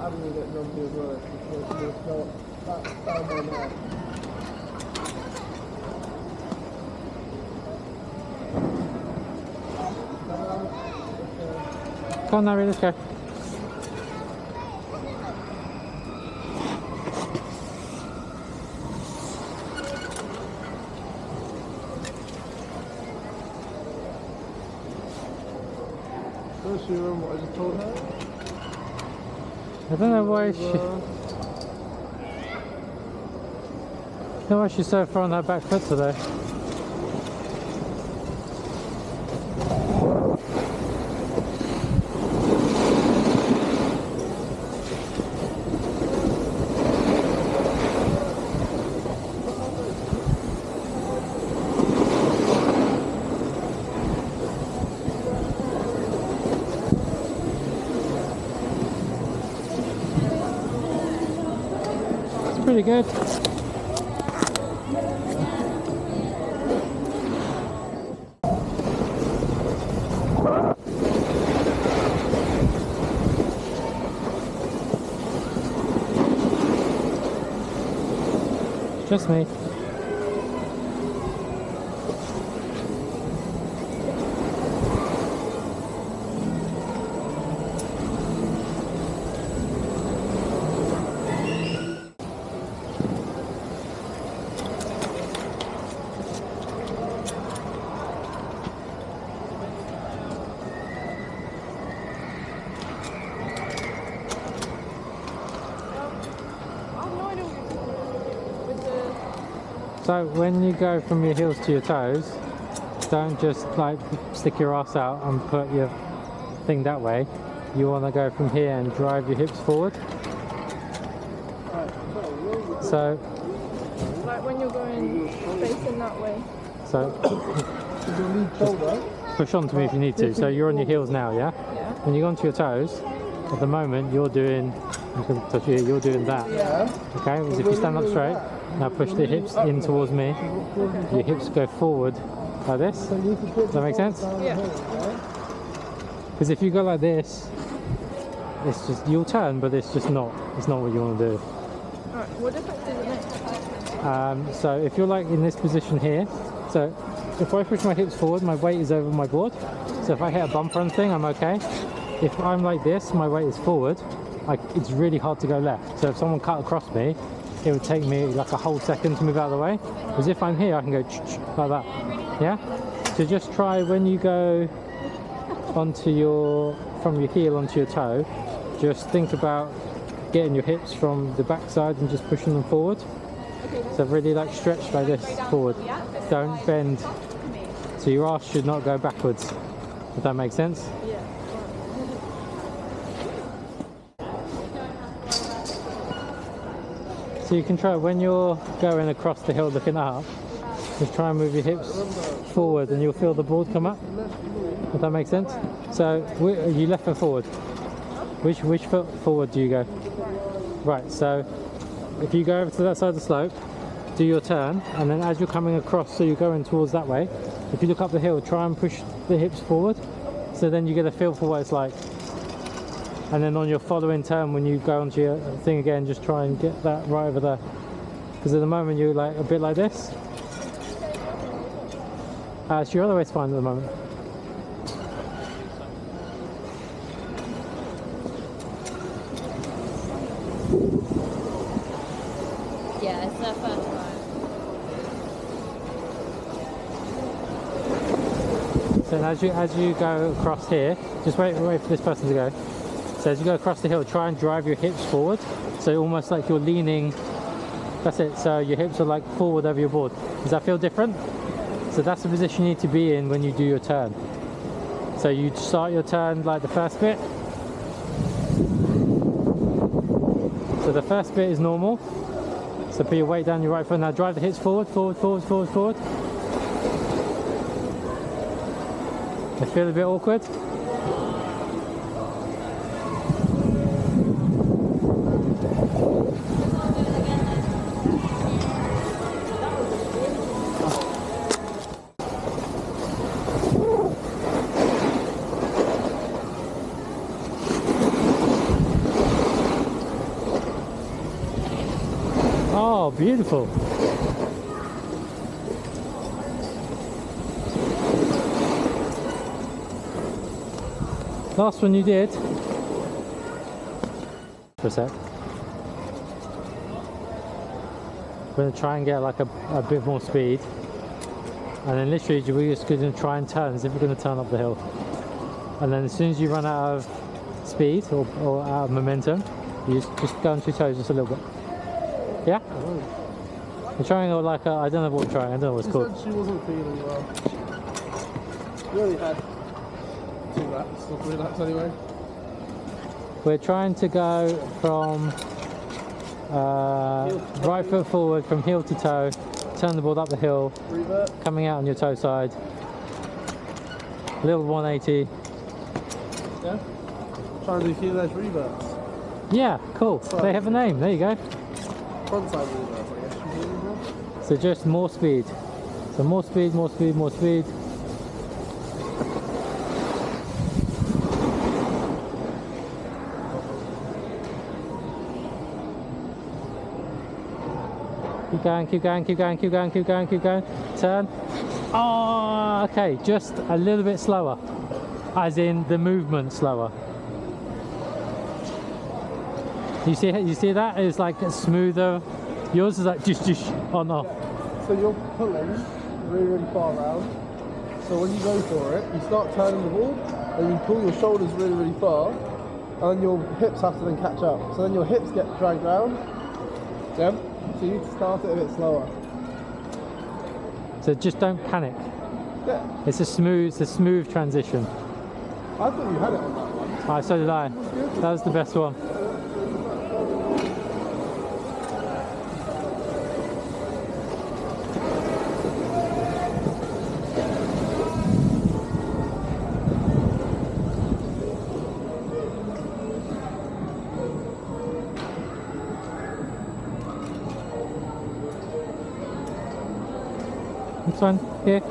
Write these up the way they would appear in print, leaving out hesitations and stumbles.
I'm going to get grumpy as well because there's no that down by now. Come on, Nari, let's go. Does she remember what I just told her? I don't know why she... I don't know why she's so far on her back foot today. Pretty good. Just me. So when you go from your heels to your toes, don't just like stick your ass out and put your thing that way. You want to go from here and drive your hips forward. So like when you're going facing that way. So push on to me if you need to. So you're on your heels now, yeah? Yeah. When you go onto your toes, at the moment you're doing, you can touch here, you're doing that. Yeah. Okay, because if you stand up straight, now push the hips in towards me. Okay. Your hips go forward like this. Does that make sense? Yeah. Because if you go like this, it's just, you'll turn, but it's just not, it's not what you want to do. Alright, what difference does it make? So if you're like in this position here, so if I push my hips forward, my weight is over my board. So if I hit a bump or anything, I'm okay. If I'm like this, my weight is forward, like it's really hard to go left. So if someone cut across me, it would take me like a whole second to move out of the way. Whereas if I'm here, I can go like that. Yeah? So just try when you go onto your, from your heel onto your toe, just think about getting your hips from the back side and just pushing them forward. So really like stretch like this forward. Don't bend. So your arse should not go backwards. If that makes sense? Yeah. So you can try when you're going across the hill looking up, just try and move your hips forward and you'll feel the board come up. If that makes sense? So you left foot forward. Which foot forward do you go? Right, so if you go over to that side of the slope, do your turn, and then as you're coming across, so you're going towards that way, if you look up the hill, try and push the hips forward, so then you get a feel for what it's like. And then on your following turn, when you go onto your thing again, just try and get that right over there. Because at the moment you're like a bit like this. So your other way's fine at the moment. Yeah, it's their first time. So as you go across here, just wait for this person to go. So as you go across the hill, try and drive your hips forward. So almost like you're leaning, that's it. So your hips are like forward over your board. Does that feel different? So that's the position you need to be in when you do your turn. So you start your turn like the first bit. So the first bit is normal. So put your weight down your right foot. Now drive the hips forward, forward, forward, forward, forward. I feel a bit awkward. Oh, beautiful. Last one you did. For a sec. We're going to try and get like a bit more speed. And then literally we're just going to try and turn as if we're going to turn up the hill. And then as soon as you run out of speed or out of momentum, you just go onto your toes just a little bit. Yeah? We're trying like I don't know what we're trying, I don't know what it's called. She said she wasn't feeling well. We only had 2 laps or 3 laps anyway. We're trying to go from right foot forward from heel to toe, turn the board up the hill, Revert. coming out on your toe side, little 180. Yeah? Trying to do heel edge reverts. Yeah, cool. They have a name, there you go. Front side reverts, I guess. You mean, reverts? So just more speed. So more speed, more speed, more speed. Keep going, keep going, keep going, keep going, keep going, keep going. Turn. Oh, okay, just a little bit slower. As in the movement slower. You see that? It's like smoother. Yours is like just on off. So you're pulling really, really far around. So when you go for it, you start turning the ball, and you pull your shoulders really, really far, and then your hips have to then catch up. So then your hips get dragged round. Yeah? So you need to start it a bit slower. So just don't panic. Yeah. It's a smooth transition. I thought you had it on that one. So did I. That was the best one. This one, here.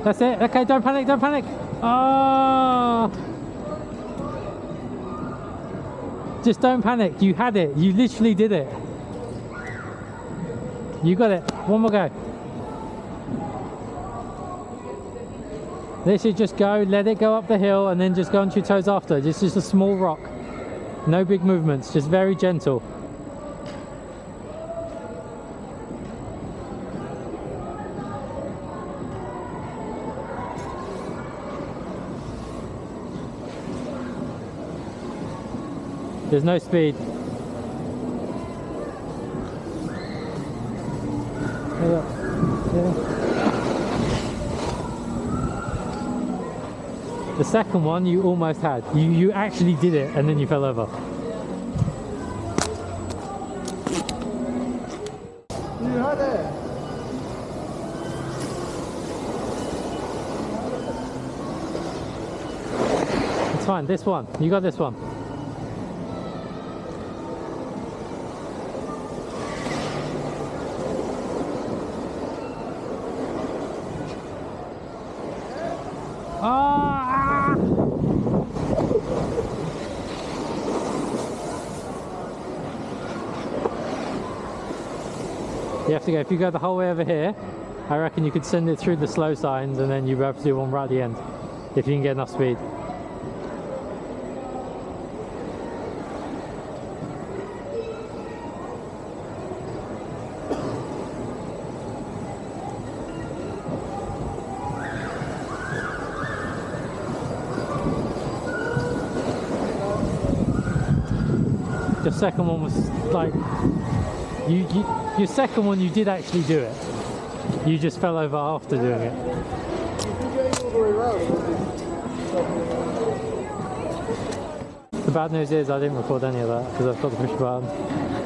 That's it. Okay, don't panic, don't panic. Oh! Just don't panic. You had it. You literally did it. You got it. One more go. Literally just go, let it go up the hill and then just go onto your toes after. Just a small rock. No big movements, just very gentle. There's no speed. The second one you almost had. You actually did it and then you fell over. You had it. It's fine, this one. You got this one. You have to go, if you go the whole way over here, I reckon you could send it through the slow signs and then you'll be able to do one right at the end, if you can get enough speed. Your second one was like, your second one you did actually do it. You just fell over after doing it. The bad news is I didn't record any of that because I forgot to push the button.